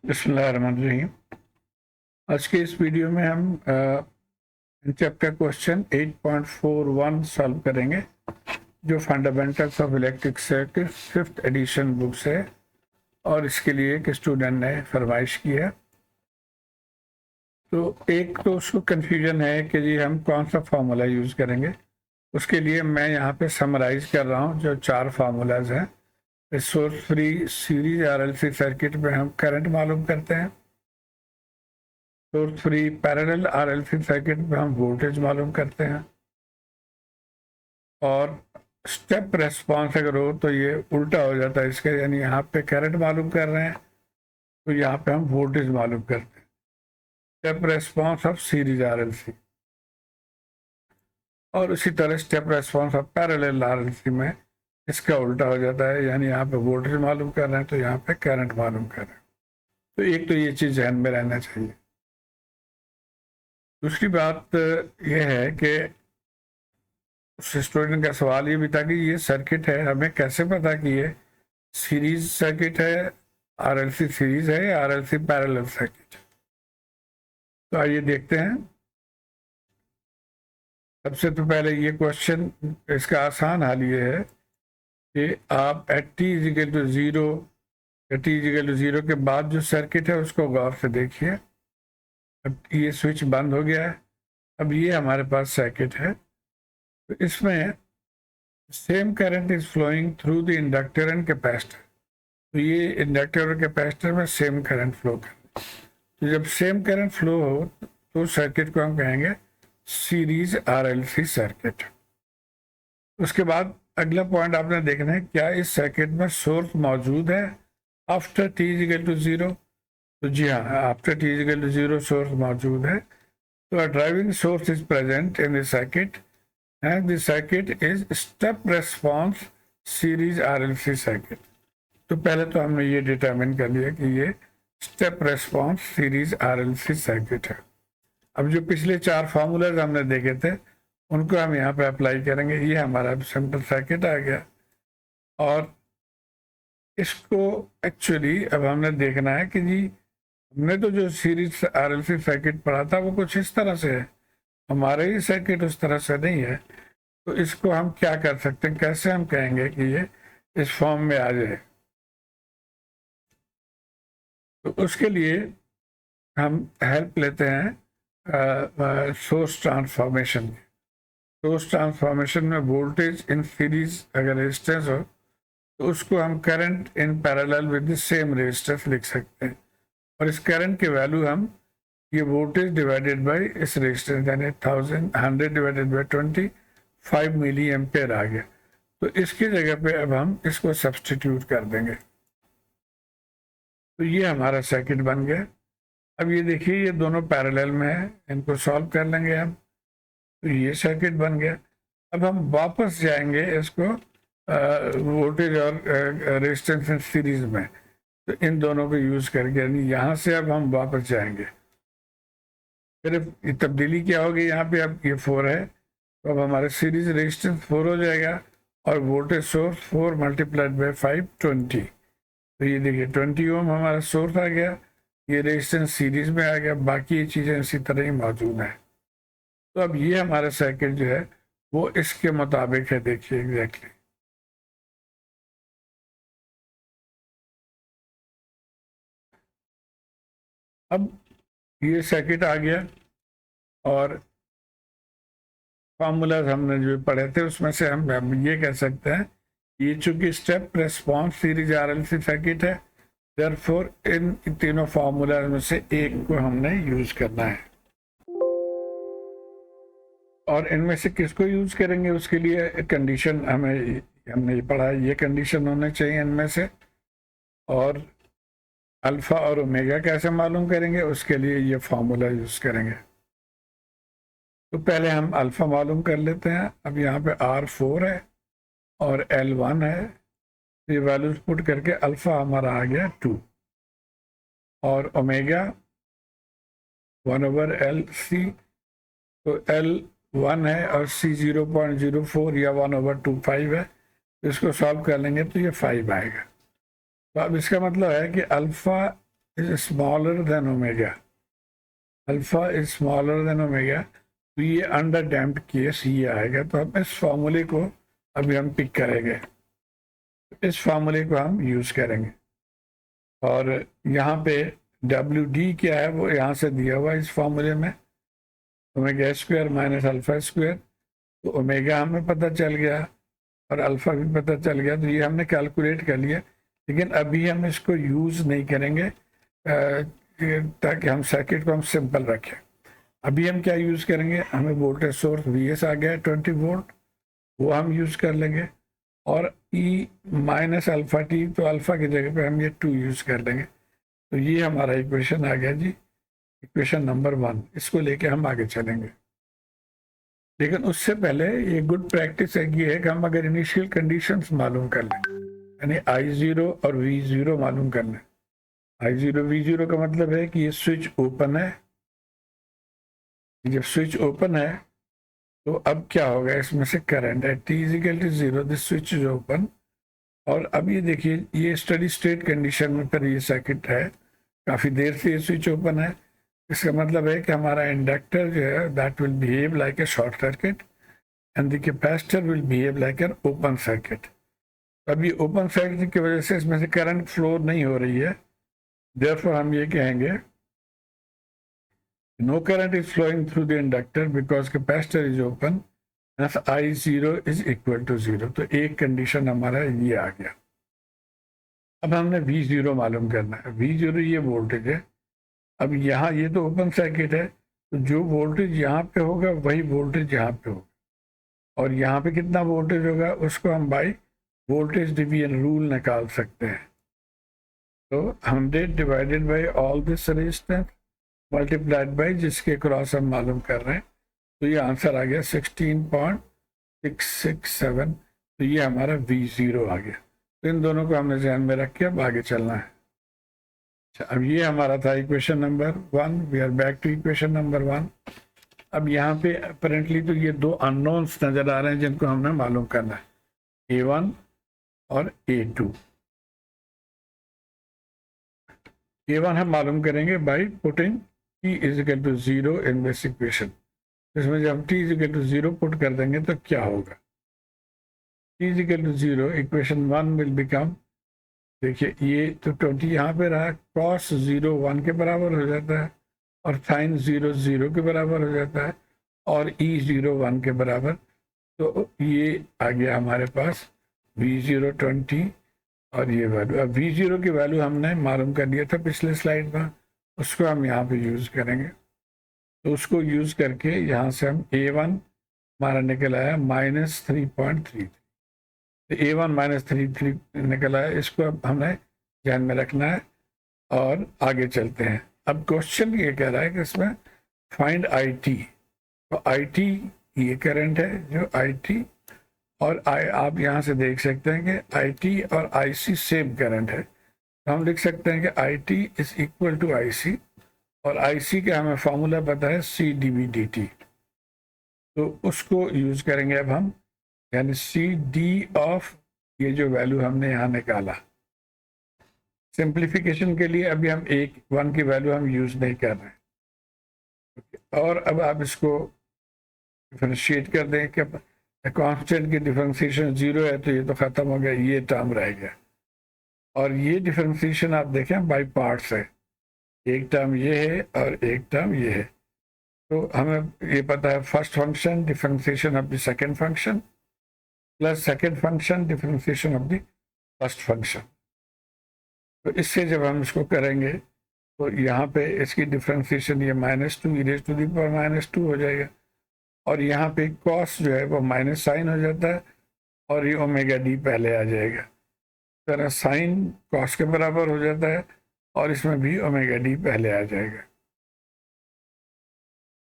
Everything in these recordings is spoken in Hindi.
बिस्मिल्लाहिर्रहमानिर्रहीम। आज के इस वीडियो में हम चैप्टर क्वेश्चन 8.41 सॉल्व करेंगे, जो fundamentals of electric circuit 5th addition book से, और इसके लिए एक स्टूडेंट ने फरमाइश की है। तो एक तो उसको कन्फ्यूजन है कि जी हम कौन सा फार्मूला यूज़ करेंगे। उसके लिए मैं यहाँ पे समराइज कर रहा हूँ जो 4 फार्मूलाज हैं। Source free series RLC circuit में हम करंट मालूम करते हैं। Source free parallel RLC circuit में हम वोल्टेज मालूम करते हैं। और स्टेप रेस्पॉन्स अगर हो तो ये उल्टा हो जाता है इसके, यानी यहाँ पे करंट मालूम कर रहे हैं तो यहाँ पे हम वोल्टेज मालूम करते हैं। Step response of series RLC, और उसी तरह step response of parallel RLC में इसका उल्टा हो जाता है, यानी यहाँ पे वोल्टेज मालूम कर रहे हैं तो यहाँ पे करंट मालूम कर रहे हैं। तो एक तो ये चीज़ ध्यान में रहना चाहिए। दूसरी बात यह है कि उस स्टूडेंट का सवाल ये भी था कि ये सर्किट है, हमें कैसे पता कि ये सीरीज सर्किट है, RLC सीरीज है या RLC पैरेलल सर्किट। तो आइए देखते हैं। सबसे तो पहले ये क्वेश्चन, इसका आसान हल ये है कि आप एट t इजिकल टू 0 या t इजिकल टू 0 के बाद जो सर्किट है उसको गौर से देखिए। अब ये स्विच बंद हो गया है, अब ये हमारे पास सर्किट है। तो इसमें same current is flowing through the inductor and capacitor. तो ये इंडक्टर और कैपेसिटर में सेम करंट फ्लो कर, तो जब सेम करंट फ्लो हो तो सर्किट को हम कहेंगे सीरीज RLC सर्किट। उसके बाद अगला पॉइंट आपने देखना है, क्या इस सर्किट में सोर्स मौजूद है आफ्टर t इजिकल टू 0। तो जी हाँ, after t is equal to 0 source मौजूद है। तो a driving source is present in the circuit and the circuit is step response series RLC circuit। तो पहले तो हमने ये डिटरमिन कर लिया कि ये step response series RLC circuit है। अब जो पिछले 4 फार्मूलाज हमने देखे थे उनको हम यहाँ पे अप्लाई करेंगे। ये हमारा सिंपल सर्किट आ गया, और इसको एक्चुअली अब हमने देखना है कि जी हमने तो जो सीरीज RLC सर्किट पढ़ा था वो कुछ इस तरह से है, हमारे ही सर्किट उस तरह से नहीं है। तो इसको हम क्या कर सकते हैं, कैसे हम कहेंगे कि ये इस फॉर्म में आ जाए। तो उसके लिए हम हेल्प लेते हैं सोर्स ट्रांसफॉर्मेशन की। सोर्स ट्रांसफॉर्मेशन में वोल्टेज इन सीरीज अगर रेजिस्टेंस हो तो उसको हम current in parallel with the same resistance लिख सकते हैं, और इस करंट के वैल्यू हम ये वोल्टेज डिवाइडेड बाय इस रेजिस्टेंस यानी 100 डिवाइडेड बाय 25 मिली एम्पेयर आ गया। तो इसकी जगह पे अब हम इसको सब्सटीट्यूट कर देंगे, तो ये हमारा सर्किट बन गया। अब ये देखिए ये दोनों पैरेलल में है, इनको सॉल्व कर लेंगे हम, तो ये सर्किट बन गया। अब हम वापस जाएंगे इसको वोल्टेज और रेजिस्टेंस इन सीरीज में, तो इन दोनों को यूज करके यानी यहाँ से अब हम वापस जाएंगे। फिर तब्दीली क्या होगी, यहाँ पे अब ये 4 है तो अब हमारे सीरीज रेजिस्टेंस 4 हो जाएगा, और वोल्टेज सोर्स 4 मल्टीप्लाइड बाई 5 20। तो ये देखिए 20 ओम हमारा सोर्स आ गया, ये रेजिस्टेंस सीरीज में आ गया, बाकी ये चीज़ें इसी तरह ही मौजूद हैं। तो अब ये हमारा सर्किट जो है वो इसके मुताबिक है, देखिए एग्जैक्टली। अब ये सर्किट आ गया, और फार्मूलाज हमने जो पढ़े थे उसमें से हम ये कह सकते हैं ये चूंकि step response series RLC circuit है, देयरफॉर इन तीनों फार्मूलाज में से एक को हमने यूज करना है। और इनमें से किसको यूज करेंगे उसके लिए कंडीशन हमने ये पढ़ा, ये कंडीशन होने चाहिए इनमें से। और अल्फा और ओमेगा कैसे मालूम करेंगे, उसके लिए ये फार्मूला यूज करेंगे। तो पहले हम अल्फा मालूम कर लेते हैं। अब यहाँ पे R4 है और L1 है, ये वैल्यूज पुट करके अल्फा हमारा आ गया 2, और ओमेगा 1/LC, तो L1 है और C 0.04 या 1/25 है, तो इसको सॉल्व कर लेंगे तो ये 5 आएगा। तो अब इसका मतलब है कि alpha is smaller than omega, alpha is smaller than omega, तो ये अंडर डैम्प्ड केस ये आएगा। तो हम इस फॉर्मूले को अभी हम पिक करेंगे, इस फॉर्मूले को हम यूज करेंगे। और यहाँ पे डब्ल्यू डी क्या है वो यहाँ से दिया हुआ इस फॉर्मूले में, omega square minus alpha square. तो ओमेगा हमें पता चल गया और अल्फा भी पता चल गया, तो ये हमने कैलकुलेट कर लिया। लेकिन अभी हम इसको यूज़ नहीं करेंगे ताकि हम सर्किट को हम सिंपल रखें। अभी हम क्या यूज़ करेंगे, हमें वोल्टेज सोर्स वी एस आ गया है 20 वोल्ट, वो हम यूज़ कर लेंगे। और ई माइनस अल्फा टी, तो अल्फा की जगह पे हम ये 2 यूज़ कर लेंगे। तो ये हमारा इक्वेशन आ गया जी, इक्वेशन नंबर 1। इसको लेके हम आगे चलेंगे। लेकिन उससे पहले ये गुड प्रैक्टिस है कि हम अगर इनिशियल कंडीशंस मालूम कर लें, यानी I0 और V0 मालूम कर लें। I0 V0 का मतलब है कि ये स्विच ओपन है। जब स्विच ओपन है तो अब क्या होगा, इसमें से करंट है T = 0, this switch is open. और अब ये देखिए, ये स्टडी स्टेट कंडीशन में फिर ये सर्किट है, काफ़ी देर से ये स्विच ओपन है। इसका मतलब है कि हमारा इंडक्टर जो है that will behave like a short circuit and the capacitor will behave like an open circuit. अब ये ओपन सर्किट की वजह से इसमें से करंट फ्लो नहीं हो रही है, देयरफॉर हम ये कहेंगे no current is flowing through the inductor because capacitor is open, I0 is equal to 0। तो एक कंडीशन हमारा ये आ गया। अब हमने V0 मालूम करना है। V0 ये वोल्टेज है। अब यहाँ ये तो ओपन सर्किट है, तो जो वोल्टेज यहाँ पे होगा वही वोल्टेज यहाँ पे होगा, और यहाँ पे कितना वोल्टेज होगा उसको हम बाई वोल्टेज डिवीजन रूल निकाल सकते हैं। तो 100 divided by all this resistance multiplied by जिसके क्रॉस हम मालूम कर रहे हैं, तो ये आंसर आ गया 16.667। तो ये हमारा V0 आ गया। तो इन दोनों को हमने ध्यान में रख के अब आगे चलना है। अब ये हमारा था equation number 1। We are back to equation number 1। अब यहाँ पे अपेरेंटली तो ये 2 अननोन्स नजर आ रहे हैं जिनको हमने मालूम करना है, A1 और A2। A1 हम मालूम करेंगे by putting T = 0 in this equation. इसमें जब हम T = 0 पुट कर देंगे तो क्या होगा, T = 0 इक्वेशन 1 विल बिकम, देखिए ये तो 20 यहाँ पे रहा, cos 0 1 के बराबर हो जाता है, और sin 0 0 के बराबर हो जाता है, और E0 1 के बराबर। तो ये आ गया हमारे पास V0 20 और ये वैल्यू। अब V0 की वैल्यू हमने मालूम कर दिया था पिछले स्लाइड में, उसको हम यहाँ पे यूज़ करेंगे। तो उसको यूज़ करके यहाँ से हम A1 हमारा निकल आया -3.33। तो A1 -33 निकल आया। इसको अब हमें ध्यान में रखना है और आगे चलते हैं। अब क्वेश्चन ये कह रहा है कि इसमें फाइंड IT। तो IT ये करंट है जो IT, और आप यहाँ से देख सकते हैं कि IT और IC सेम करंट है। तो हम लिख सकते हैं कि IT is equal to IC, और IC का हमें फॉर्मूला पता है CdV/dt। तो उसको यूज करेंगे अब हम, यानी CD ऑफ ये जो वैल्यू हमने यहाँ निकाला। सिंप्लीफिकेशन के लिए अभी हम 1 की वैल्यू हम यूज नहीं कर रहे हैं। और अब आप इसको डिफरेंशिएट कर दें कि कांस्टेंट की डिफरेंशिएशन 0 है, तो ये तो खत्म हो गया, ये टर्म रह गया। और ये डिफरेंशिएशन आप देखें बाई पार्ट्स है, एक टर्म ये है और एक टर्म ये है। तो हमें ये पता है first function differentiation of the second function plus second function differentiation of the first function. तो इससे जब हम इसको करेंगे तो यहाँ पे इसकी डिफरेंशिएशन ये -2 e⁻² हो जाएगा, और यहाँ पे कॉस जो है वो माइनस साइन हो जाता है, और ये ओमेगा डी पहले आ जाएगा। तरह साइन कॉस के बराबर हो जाता है, और इसमें भी ओमेगा डी पहले आ जाएगा।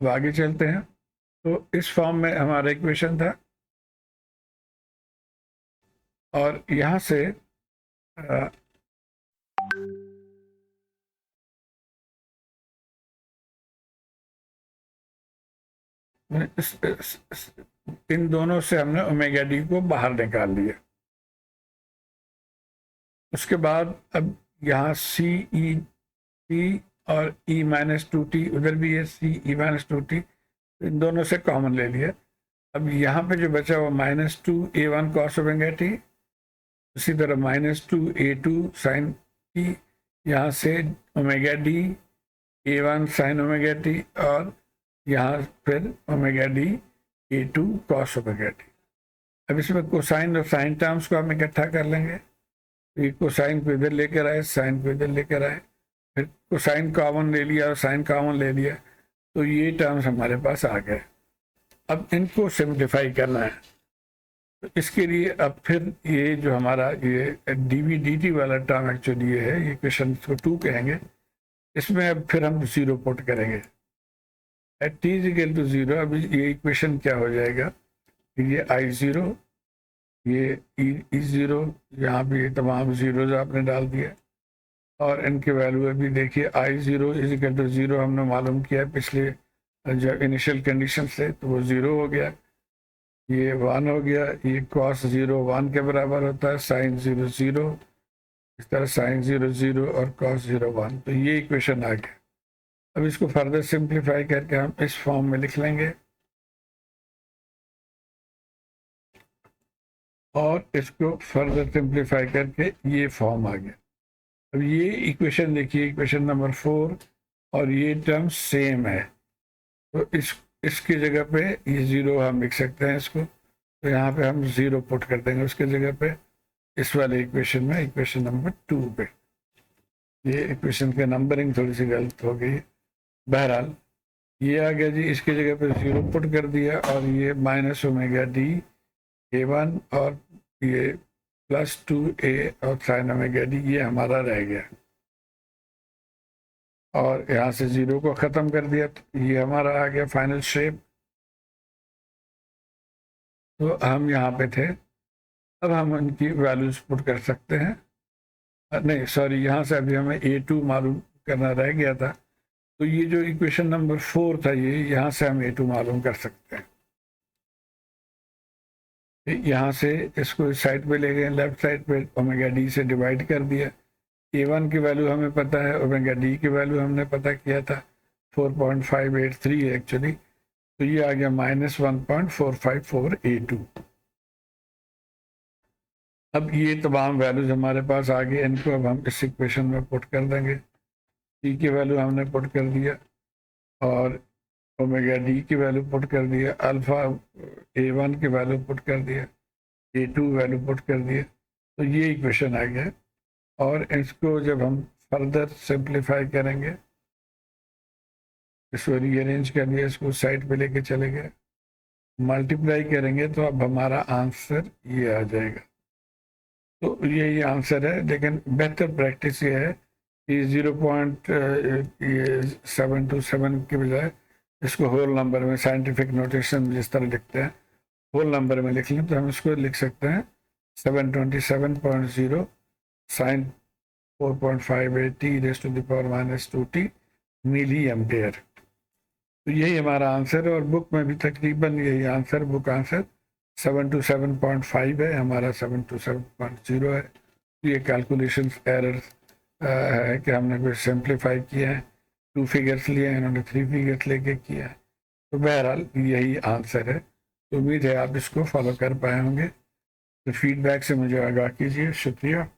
तो आगे चलते हैं। तो इस फॉर्म में हमारा इक्वेशन था, और यहाँ से इन दोनों से हमने ओमेगा डी को बाहर निकाल लिया। उसके बाद अब यहाँ CE टी और ई माइनस टू टी, उधर भी है सी ई माइनस टू टी, इन दोनों से कॉमन ले लिया। अब यहाँ पे जो बचा वो minus two a one cos omega t, उसी तरह minus two a two sine t, यहाँ से omega d a one sine omega t, और यहाँ फिर omega d a two cos omega t. अब इसमें कोसाइन और साइन टर्म्स को हम इकट्ठा कर लेंगे। तो ये कोसाइन को इधर लेकर आए, साइन को इधर लेकर आए, फिर कोसाइन कॉमन ले लिया और साइन कॉमन ले लिया, तो ये टर्म्स हमारे पास आ गए। अब इनको सिंप्लीफाई करना है, तो इसके लिए अब फिर ये जो हमारा ये डी वी डी टी वाला टर्म एक्चुअली ये है, ये क्वेश्चन को 2 कहेंगे, इसमें अब फिर हम 0 पुट करेंगे at t is equal to 0। अब ये इक्वेशन क्या हो जाएगा, ये आई 0, ये ई 0, यहाँ भी तमाम जीरोज आपने डाल दिया, और इनके वैल्यू अभी देखिए आई 0 इज इक्वल टू 0 हमने मालूम किया पिछले जो इनिशियल कंडीशन से, तो वो 0 हो गया, ये 1 हो गया, ये कॉस 0 1 के बराबर होता है, साइन 0 0, इस तरह साइन 0 0 और कॉस 0 1, तो ये इक्वेशन आ गया। अब इसको फर्दर सिंप्लीफाई करके हम इस फॉर्म में लिख लेंगे, और इसको फर्दर सिंप्लीफाई करके ये फॉर्म आ गया। अब ये इक्वेशन देखिए, इक्वेशन नंबर 4, और ये टर्म सेम है, तो इसकी जगह पे ये 0 हम लिख सकते हैं इसको, तो यहाँ पे हम 0 पुट कर देंगे उसके जगह पे, इस वाले इक्वेशन में, इक्वेशन नंबर 2 पे। ये इक्वेशन के नंबरिंग थोड़ी सी गलत हो गई, बहरहाल ये आ गया जी, इसकी जगह पे 0 पुट कर दिया, और ये minus omega d a one और ये प्लस 2a और साइन ओमेगा डी, ये हमारा रह गया, और यहाँ से 0 को ख़त्म कर दिया, तो ये हमारा आ गया फाइनल शेप। तो हम यहाँ पे थे, अब हम इनकी वैल्यूज पुट कर सकते हैं, नहीं सॉरी, यहाँ से अभी हमें a2 मालूम करना रह गया था, तो ये जो इक्वेशन नंबर 4 था, ये यहाँ से हम a2 मालूम कर सकते हैं। यहाँ से इसको इस साइड पे ले गए, लेफ्ट साइड पे ओमेगा डी से डिवाइड कर दिया, a1 की वैल्यू हमें पता है, ओमेगा डी की वैल्यू हमने पता किया था 4.583 है एक्चुअली, तो ये आ गया -1.454 a2। अब ये तमाम वैल्यूज हमारे पास आ गए, इनको अब हम इस इक्वेशन में पुट कर देंगे। टी की वैल्यू हमने पुट कर दिया, और ओमेगा डी की वैल्यू पुट कर दिया, अल्फा a1 की वैल्यू पुट कर दिया, a2 वैल्यू पुट कर दिया, तो ये इक्वेशन आ गया। और इसको जब हम फर्दर सिंप्लीफाई करेंगे, इसको रीअरेंज कर दिया, इसको साइड पे लेके चले गए, मल्टीप्लाई करेंगे, तो अब हमारा आंसर ये आ जाएगा। तो यही आंसर है, लेकिन बेहतर प्रैक्टिस ये है कि 0.727 के बजाय इसको होल नंबर में, साइंटिफिक नोटेशन जिस तरह लिखते हैं, होल नंबर में लिख लें, तो हम इसको लिख सकते हैं 727.0 साइन 4.58 t⁻⁻2t मिली एम्पेयर। तो यही हमारा आंसर है, और बुक में भी तकरीबन यही आंसर, बुक आंसर 727.5 है, हमारा 727.0 है। ये कैलकुलेशन एरर है कि हमने कुछ सिंप्लीफाई किया है, 2 फिगर्स लिए हैं, इन्होंने 3 फिगर्स लेके किया है, तो बहरहाल यही आंसर है। तो उम्मीद है आप इसको फॉलो कर पाए होंगे। तो फीडबैक से मुझे आगाह कीजिए, शुक्रिया।